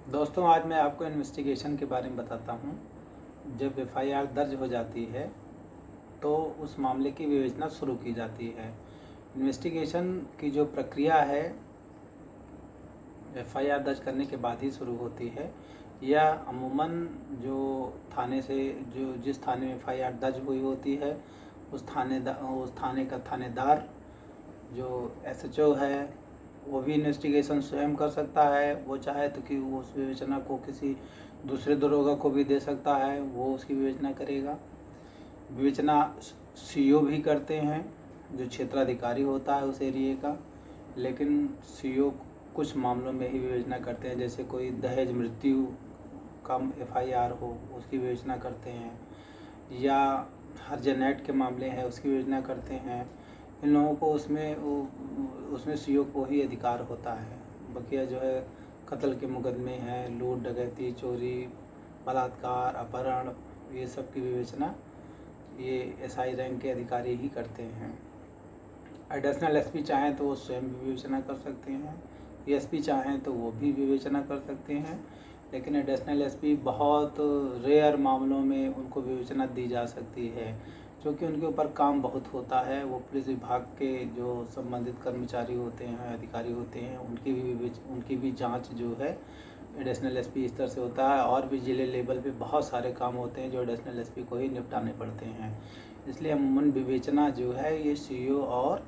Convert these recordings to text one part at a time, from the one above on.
दोस्तों, आज मैं आपको इन्वेस्टिगेशन के बारे में बताता हूँ। जब एफआईआर दर्ज हो जाती है तो उस मामले की विवेचना शुरू की जाती है। इन्वेस्टिगेशन की जो प्रक्रिया है एफआईआर दर्ज करने के बाद ही शुरू होती है। यह अमूमन जो थाने से जो जिस थाने में एफआईआर दर्ज हुई होती है उस थाने का थानेदार जो एसएचओ है वो भी इन्वेस्टिगेशन स्वयं कर सकता है। वो चाहे तो कि वो उस विवेचना को किसी दूसरे दरोगा को भी दे सकता है, वो उसकी विवेचना करेगा। विवेचना सीईओ भी करते हैं, जो क्षेत्राधिकारी होता है उस एरिए का। लेकिन सीईओ कुछ मामलों में ही विवेचना करते हैं, जैसे कोई दहेज मृत्यु का एफआईआर हो उसकी विवेचना करते हैं, या हर्जनेट के मामले हैं उसकी विवेचना करते हैं। इन लोगों को उसमें सीईओ को ही अधिकार होता है। बकिया जो है कत्ल के मुकदमे हैं, लूट डकैती, चोरी, बलात्कार, अपहरण, ये सब की विवेचना ये एसआई रैंक के अधिकारी ही करते हैं। एडिशनल एसपी चाहें तो वो स्वयं भी विवेचना कर सकते हैं, एसपी चाहें तो वो भी विवेचना कर सकते हैं। लेकिन एडिशनल एसपी बहुत रेयर मामलों में उनको विवेचना दी जा सकती है, क्योंकि उनके ऊपर काम बहुत होता है। वो पुलिस विभाग के जो संबंधित कर्मचारी होते हैं, अधिकारी होते हैं, उनकी भी जांच जो है एडिशनल एसपी स्तर से होता है। और भी जिले लेवल पे बहुत सारे काम होते हैं जो एडिशनल एसपी को ही निपटाने पड़ते हैं। इसलिए अमूमन विवेचना जो है ये सीईओ और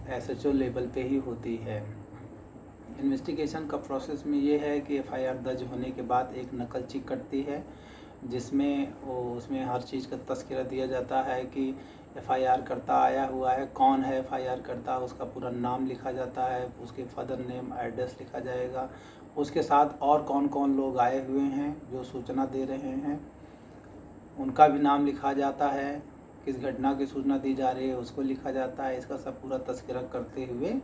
एसएचओ लेवल पे ही होती है। इन्वेस्टिगेशन का प्रोसेस में ये है कि एफआईआर दर्ज होने के बाद एक नकलची कटती है, जिसमें उसमें हर चीज़ का तस्करा दिया जाता है कि एफआईआर करता आया हुआ है, कौन है एफआईआर करता, उसका पूरा नाम लिखा जाता है, उसके फादर नेम एड्रेस लिखा जाएगा, उसके साथ और कौन कौन लोग आए हुए हैं जो सूचना दे रहे हैं उनका भी नाम लिखा जाता है, किस घटना की सूचना दी जा रही है उसको लिखा जाता है। इसका सब पूरा तस्करा करते हुए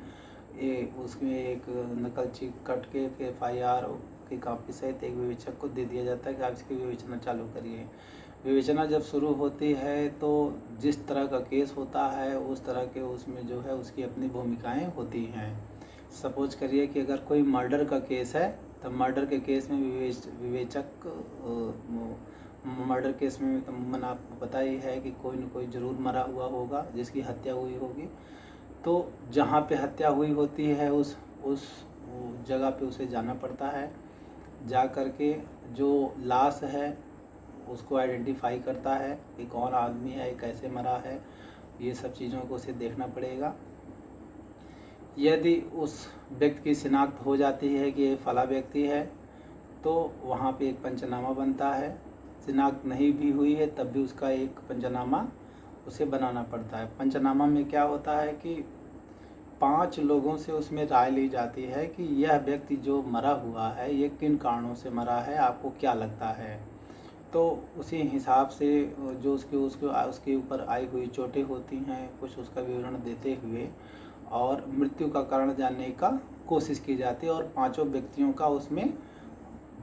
ये उसमें एक नकलची कट के फिर एफआईआर की कापी सहित एक विवेचक को दे दिया जाता है कि आप इसकी विवेचना चालू करिए। विवेचना जब शुरू होती है तो जिस तरह का केस होता है उस तरह के उसमें जो है उसकी अपनी भूमिकाएं होती हैं। सपोज करिए कि अगर कोई मर्डर का केस है तो मर्डर के केस में विवेचक मर्डर केस में तो अमूमन आपको पता ही है कि कोई न कोई ज़रूर मरा हुआ होगा जिसकी हत्या हुई होगी। तो जहाँ पे हत्या हुई होती है उस जगह पे उसे जाना पड़ता है। जा कर के जो लाश है उसको आइडेंटिफाई करता है कि कौन आदमी है, कैसे मरा है, ये सब चीज़ों को उसे देखना पड़ेगा। यदि उस व्यक्ति की शिनाख्त हो जाती है कि ये फला व्यक्ति है तो वहाँ पे एक पंचनामा बनता है। शिनाख्त नहीं भी हुई है तब भी उसका एक पंचनामा उसे बनाना पड़ता है। पंचनामा में क्या होता है कि 5 लोगों से उसमें राय ली जाती है कि यह व्यक्ति जो मरा हुआ है ये किन कारणों से मरा है, आपको क्या लगता है। तो उसी हिसाब से जो उसके ऊपर आई हुई चोटें होती हैं कुछ उसका विवरण देते हुए और मृत्यु का कारण जानने का कोशिश की जाती है और 5 व्यक्तियों का उसमें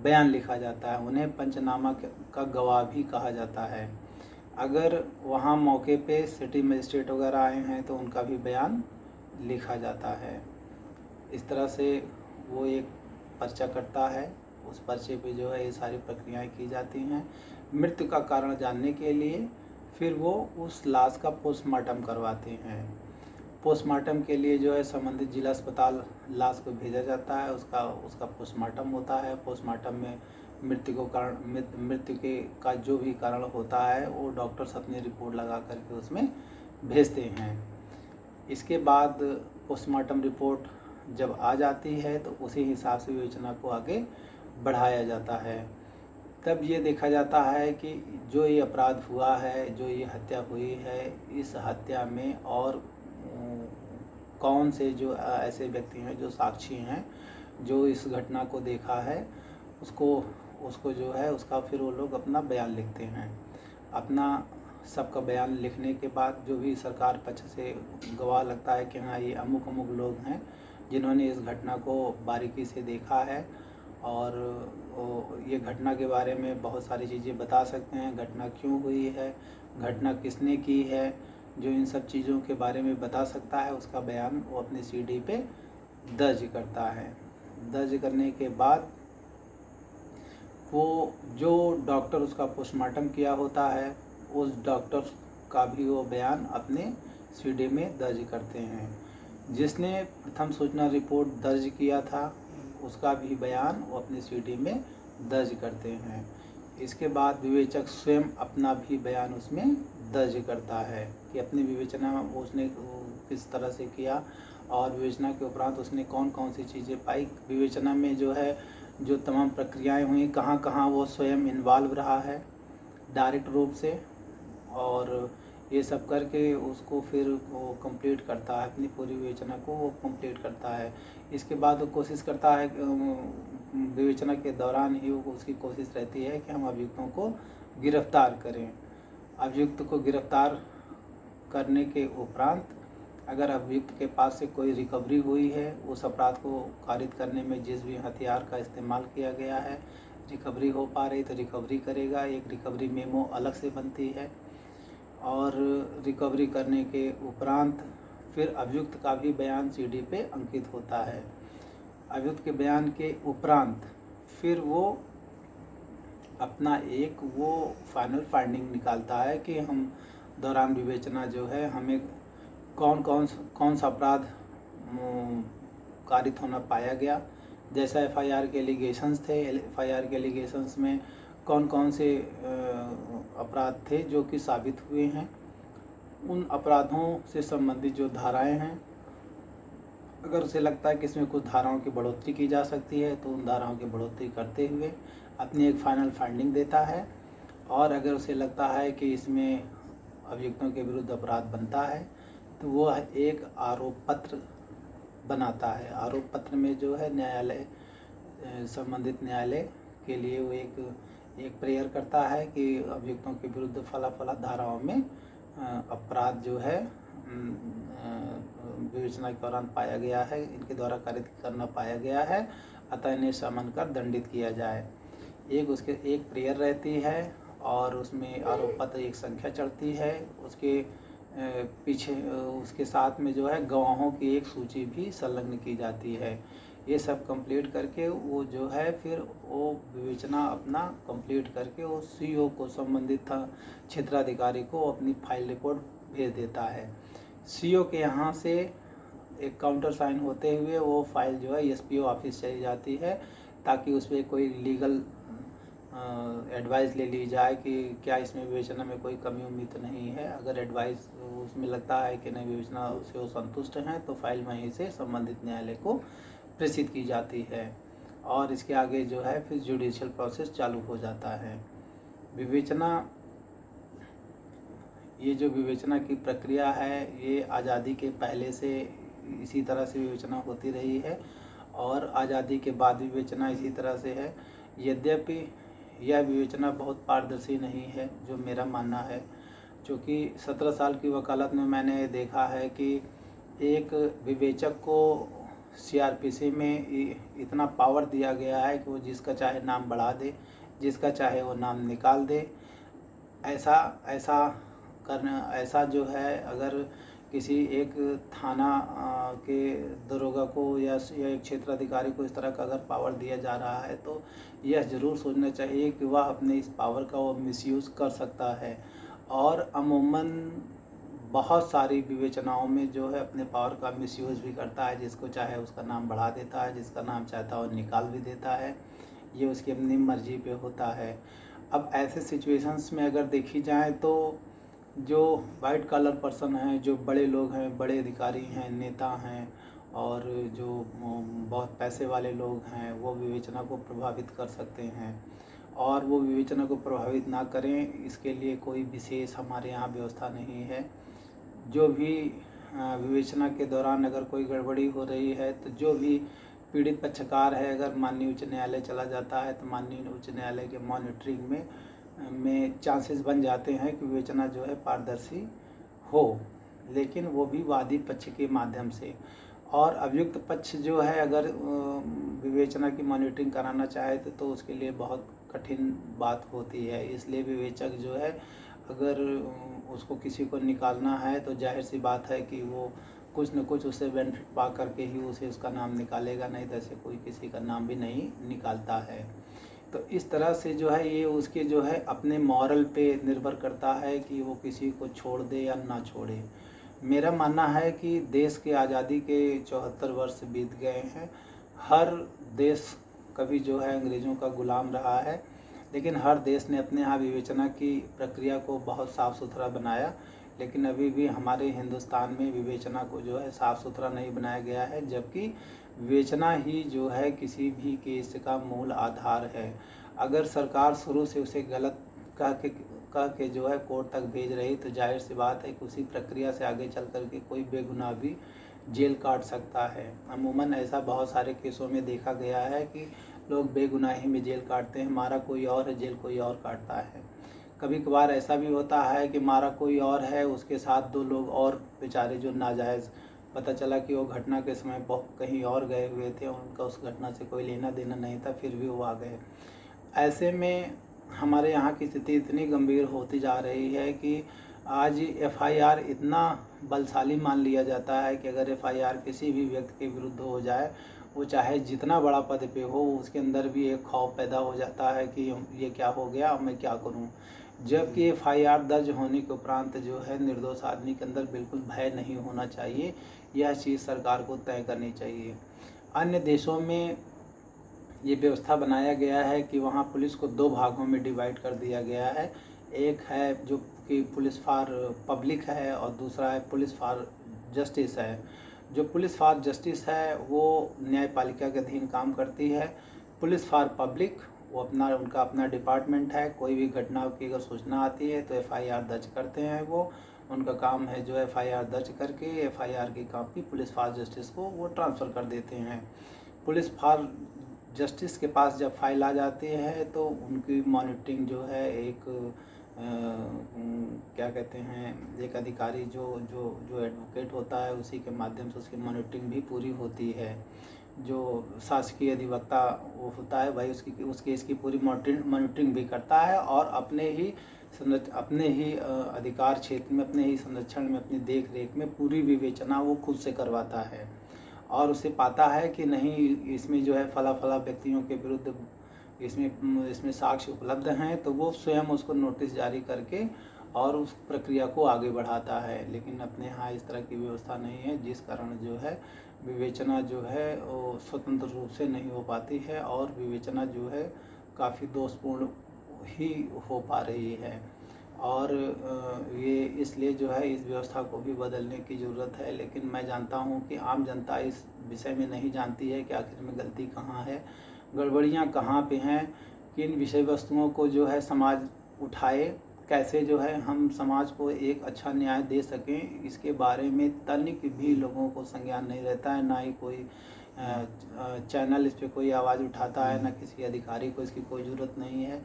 बयान लिखा जाता है। उन्हें पंचनामा का गवाह भी कहा जाता है। अगर वहाँ मौके पे सिटी मजिस्ट्रेट वगैरह आए हैं तो उनका भी बयान लिखा जाता है। इस तरह से वो एक पर्चा कटता है, उस पर्चे पे जो है ये सारी प्रक्रियाएं की जाती हैं। मृत्यु का कारण जानने के लिए फिर वो उस लाश का पोस्टमार्टम करवाते हैं। पोस्टमार्टम के लिए जो है संबंधित जिला अस्पताल लाश को भेजा जाता है, उसका पोस्टमार्टम होता है। पोस्टमार्टम में मृत्यु के का जो भी कारण होता है वो डॉक्टर्स अपनी रिपोर्ट लगा करके उसमें भेजते हैं। इसके बाद पोस्टमार्टम रिपोर्ट जब आ जाती है तो उसी हिसाब से विवेचना को आगे बढ़ाया जाता है। तब ये देखा जाता है कि जो ये अपराध हुआ है, जो ये हत्या हुई है, इस हत्या में और कौन से जो ऐसे व्यक्ति हैं जो साक्षी हैं जो इस घटना को देखा है, उसको जो है उसका फिर वो लोग अपना बयान लिखते हैं। अपना सबका बयान लिखने के बाद जो भी सरकार पक्ष से गवाह लगता है कि हाँ ये अमुक अमुक लोग हैं जिन्होंने इस घटना को बारीकी से देखा है और ये घटना के बारे में बहुत सारी चीज़ें बता सकते हैं, घटना क्यों हुई है, घटना किसने की है, जो इन सब चीज़ों के बारे में बता सकता है उसका बयान वो अपनी सीडी पे दर्ज करता है। दर्ज करने के बाद वो जो डॉक्टर उसका पोस्टमार्टम किया होता है उस डॉक्टर का भी वो बयान अपने सीडी में दर्ज करते हैं। जिसने प्रथम सूचना रिपोर्ट दर्ज किया था उसका भी बयान वो अपनी सीडी में दर्ज करते हैं। इसके बाद विवेचक स्वयं अपना भी बयान उसमें दर्ज करता है कि अपनी विवेचना उसने किस तरह से किया और विवेचना के उपरांत उसने कौन कौन सी चीज़ें पाई, विवेचना में जो है जो तमाम प्रक्रियाएं हुई, कहाँ कहाँ वो स्वयं इन्वॉल्व रहा है डायरेक्ट रूप से, और ये सब करके उसको फिर वो कंप्लीट करता है, अपनी पूरी विवेचना को वो कंप्लीट करता है। इसके बाद वो कोशिश करता है, विवेचना के दौरान ही उसकी कोशिश रहती है कि हम अभियुक्तों को गिरफ्तार करें। अभियुक्त को गिरफ्तार करने के उपरांत अगर अभियुक्त के पास से कोई रिकवरी हुई है, उस अपराध को कारित करने में जिस भी हथियार का इस्तेमाल किया गया है, रिकवरी हो पा रही तो रिकवरी करेगा। एक रिकवरी मेमो अलग से बनती है और रिकवरी करने के उपरांत फिर अभियुक्त का भी बयान सीडी पे अंकित होता है। अभियुक्त के बयान के उपरांत फिर वो अपना एक वो फाइनल फाइंडिंग निकालता है कि हम दौरान विवेचना जो है हमें कौन सा अपराध कारित होना पाया गया। जैसा एफआईआर के एलिगेशंस थे, एफआईआर के एलिगेशंस में कौन कौन से अपराध थे जो कि साबित हुए हैं, उन अपराधों से संबंधित जो धाराएं हैं, अगर उसे लगता है कि इसमें कुछ धाराओं की बढ़ोतरी की जा सकती है तो उन धाराओं की बढ़ोतरी करते हुए अपनी एक फाइनल फाइंडिंग देता है। और अगर उसे लगता है कि इसमें अभियुक्तों के विरुद्ध अपराध बनता है तो वो एक आरोप पत्र बनाता है। आरोप पत्र में जो है न्यायालय, संबंधित न्यायालय के लिए वो एक प्रेयर करता है कि अभियुक्तों के विरुद्ध फला फला धाराओं में अपराध जो है विवेचना के दौरान पाया गया है, इनके द्वारा कारित करना पाया गया है, अतः इन्हें समन कर दंडित किया जाए। एक प्रेयर रहती है और उसमें आरोप पत्र एक संख्या चढ़ती है, उसके पीछे उसके साथ में जो है गवाहों की एक सूची भी संलग्न की जाती है। ये सब कंप्लीट करके वो जो है फिर वो विवेचना अपना कंप्लीट करके वो सीओ को, संबंधित क्षेत्राधिकारी को अपनी फाइल रिपोर्ट भेज देता है। सीओ के यहाँ से एक काउंटर साइन होते हुए वो फाइल जो है एसपीओ ऑफिस चली जाती है ताकि उस पर कोई लीगल एडवाइस ले ली जाए कि क्या इसमें विवेचना में कोई कमी उम्मीद तो नहीं है। अगर एडवाइस उसमें लगता है कि नहीं विवेचना से वो संतुष्ट हैं तो फाइल वहीं से संबंधित न्यायालय को प्रेषित की जाती है और इसके आगे जो है फिर जुडिशियल प्रोसेस चालू हो जाता है। विवेचना, ये जो विवेचना की प्रक्रिया है ये आज़ादी के पहले से इसी तरह से विवेचना होती रही है और आज़ादी के बाद विवेचना इसी तरह से है। यद्यपि यह विवेचना बहुत पारदर्शी नहीं है, जो मेरा मानना है, क्योंकि 17 साल की वकालत में मैंने देखा है कि एक विवेचक को सीआरपीसी में इतना पावर दिया गया है कि वो जिसका चाहे नाम बढ़ा दे, जिसका चाहे वो नाम निकाल दे। ऐसा जो है, अगर किसी एक थाना के दरोगा को या एक क्षेत्राधिकारी को इस तरह का अगर पावर दिया जा रहा है तो यह ज़रूर सोचना चाहिए कि वह अपने इस पावर का वो मिसयूज़ कर सकता है। और अमूमन बहुत सारी विवेचनाओं में जो है अपने पावर का मिसयूज़ भी करता है, जिसको चाहे उसका नाम बढ़ा देता है, जिसका नाम चाहता है वो निकाल भी देता है। ये उसकी अपनी मर्जी पे होता है। अब ऐसे सिचुएशंस में अगर देखी जाए तो जो वाइट कॉलर पर्सन हैं, जो बड़े लोग हैं, बड़े अधिकारी हैं, नेता हैं और जो बहुत पैसे वाले लोग हैं, वो विवेचना को प्रभावित कर सकते हैं। और वो विवेचना को प्रभावित ना करें इसके लिए कोई विशेष हमारे यहाँ व्यवस्था नहीं है। जो भी विवेचना के दौरान अगर कोई गड़बड़ी हो रही है तो जो भी पीड़ित पक्षकार है, अगर माननीय उच्च न्यायालय चला जाता है तो माननीय उच्च न्यायालय के मॉनिटरिंग में चांसेस बन जाते हैं कि विवेचना जो है पारदर्शी हो, लेकिन वो भी वादी पक्ष के माध्यम से। और अभियुक्त पक्ष जो है अगर विवेचना की मॉनिटरिंग कराना चाहे तो उसके लिए बहुत कठिन बात होती है। इसलिए विवेचक जो है अगर उसको किसी को निकालना है तो जाहिर सी बात है कि वो कुछ न कुछ उससे बेनिफिट पा करके ही उसे उसका नाम निकालेगा, नहीं तो ऐसे कोई किसी का नाम भी नहीं निकालता है। तो इस तरह से जो है ये उसके जो है अपने मॉरल पे निर्भर करता है कि वो किसी को छोड़ दे या ना छोड़े। मेरा मानना है कि देश के आज़ादी के 74 वर्ष बीत गए हैं। हर देश कभी जो है अंग्रेज़ों का गुलाम रहा है, लेकिन हर देश ने अपने यहाँ विवेचना की प्रक्रिया को बहुत साफ़ सुथरा बनाया। लेकिन अभी भी हमारे हिंदुस्तान में विवेचना को जो है साफ़ सुथरा नहीं बनाया गया है, जबकि विवेचना ही जो है किसी भी केस का मूल आधार है। अगर सरकार शुरू से उसे गलत कह के जो है कोर्ट तक भेज रही, तो जाहिर सी बात है कि उसी प्रक्रिया से आगे चल कर के कोई बेगुनाह भी जेल काट सकता है। अमूमन ऐसा बहुत सारे केसों में देखा गया है कि लोग बेगुनाही में जेल काटते हैं, मारा कोई और है, जेल कोई और काटता है। कभी कभार ऐसा भी होता है कि मारा कोई और है, उसके साथ 2 लोग और बेचारे जो नाजायज़ पता चला कि वो घटना के समय कहीं और गए हुए थे, उनका उस घटना से कोई लेना देना नहीं था, फिर भी वो आ गए। ऐसे में हमारे यहाँ की स्थिति इतनी गंभीर होती जा रही है कि आज एफआईआर इतना बलशाली मान लिया जाता है कि अगर एफआईआर किसी भी व्यक्ति के विरुद्ध हो जाए, वो चाहे जितना बड़ा पद पे हो, उसके अंदर भी एक खौफ पैदा हो जाता है कि ये क्या हो गया, अब मैं क्या करूं। जबकि एफआईआर दर्ज होने के उपरांत जो है निर्दोष आदमी के अंदर बिल्कुल भय नहीं होना चाहिए। यह चीज़ सरकार को तय करनी चाहिए। अन्य देशों में ये व्यवस्था बनाया गया है कि वहाँ पुलिस को 2 भागों में डिवाइड कर दिया गया है। एक है जो कि पुलिस फॉर पब्लिक है और दूसरा है पुलिस फॉर जस्टिस है। जो पुलिस फॉर जस्टिस है वो न्यायपालिका के अधीन काम करती है। पुलिस फॉर पब्लिक वो उनका अपना डिपार्टमेंट है। कोई भी घटना की अगर सूचना आती है तो एफआईआर दर्ज करते हैं। वो उनका काम है जो एफआईआर दर्ज करके एफआईआर की कॉपी पुलिस फॉर जस्टिस को वो ट्रांसफ़र कर देते हैं। पुलिस फॉर जस्टिस के पास जब फाइल आ जाती है तो उनकी मॉनिटरिंग जो है एक क्या कहते हैं, एक अधिकारी जो एडवोकेट होता है उसी के माध्यम से उसकी मॉनिटरिंग भी पूरी होती है। जो शासकीय अधिवक्ता वो होता है भाई उस केस की पूरी मॉनिटरिंग भी करता है और अपने ही अधिकार क्षेत्र में, अपने ही संरक्षण में, अपनी देख रेख में पूरी विवेचना वो खुद से करवाता है और उसे पाता है कि नहीं इसमें जो है फला व्यक्तियों के विरुद्ध इसमें साक्ष्य उपलब्ध हैं, तो वो स्वयं उसको नोटिस जारी करके और उस प्रक्रिया को आगे बढ़ाता है। लेकिन अपने यहाँ इस तरह की व्यवस्था नहीं है, जिस कारण जो है विवेचना जो है वो स्वतंत्र रूप से नहीं हो पाती है और विवेचना जो है काफ़ी दोषपूर्ण ही हो पा रही है। और ये इसलिए जो है इस व्यवस्था को भी बदलने की ज़रूरत है। लेकिन मैं जानता हूँ कि आम जनता इस विषय में नहीं जानती है कि आखिर में गलती कहाँ है, गड़बड़ियाँ कहाँ पे हैं, किन विषय वस्तुओं को जो है समाज उठाए, कैसे जो है हम समाज को एक अच्छा न्याय दे सकें, इसके बारे में तनिक भी लोगों को संज्ञान नहीं रहता है। ना ही कोई चैनल इस पर कोई आवाज़ उठाता है, ना किसी अधिकारी को इसकी कोई ज़रूरत नहीं है।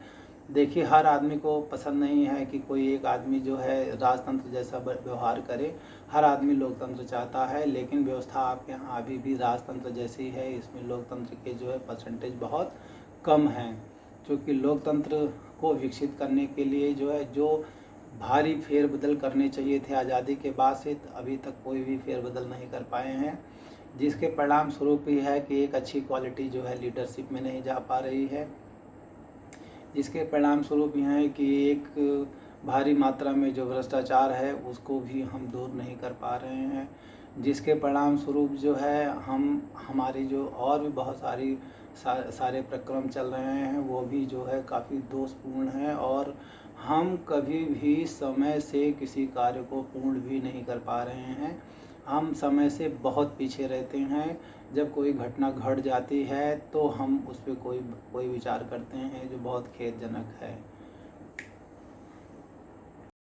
देखिए, हर आदमी को पसंद नहीं है कि कोई एक आदमी जो है राजतंत्र जैसा व्यवहार करे। हर आदमी लोकतंत्र चाहता है, लेकिन व्यवस्था आपके यहाँ अभी भी राजतंत्र जैसी है। इसमें लोकतंत्र के जो है परसेंटेज बहुत कम हैं, क्योंकि लोकतंत्र को विकसित करने के लिए जो भारी फेरबदल करने चाहिए थे आज़ादी के बाद से, अभी तक कोई भी फेरबदल नहीं कर पाए हैं, जिसके परिणाम स्वरूप ही है कि एक अच्छी क्वालिटी जो है लीडरशिप में नहीं जा पा रही है। जिसके परिणाम स्वरूप यह है कि एक भारी मात्रा में जो भ्रष्टाचार है उसको भी हम दूर नहीं कर पा रहे हैं, जिसके परिणाम स्वरूप जो है हमारी जो और भी बहुत सारे प्रक्रम चल रहे हैं वो भी जो है काफ़ी दोषपूर्ण हैं और हम कभी भी समय से किसी कार्य को पूर्ण भी नहीं कर पा रहे हैं। हम समय से बहुत पीछे रहते हैं। जब कोई घटना घट जाती है तो हम उस पर कोई विचार करते हैं, जो बहुत खेदजनक है।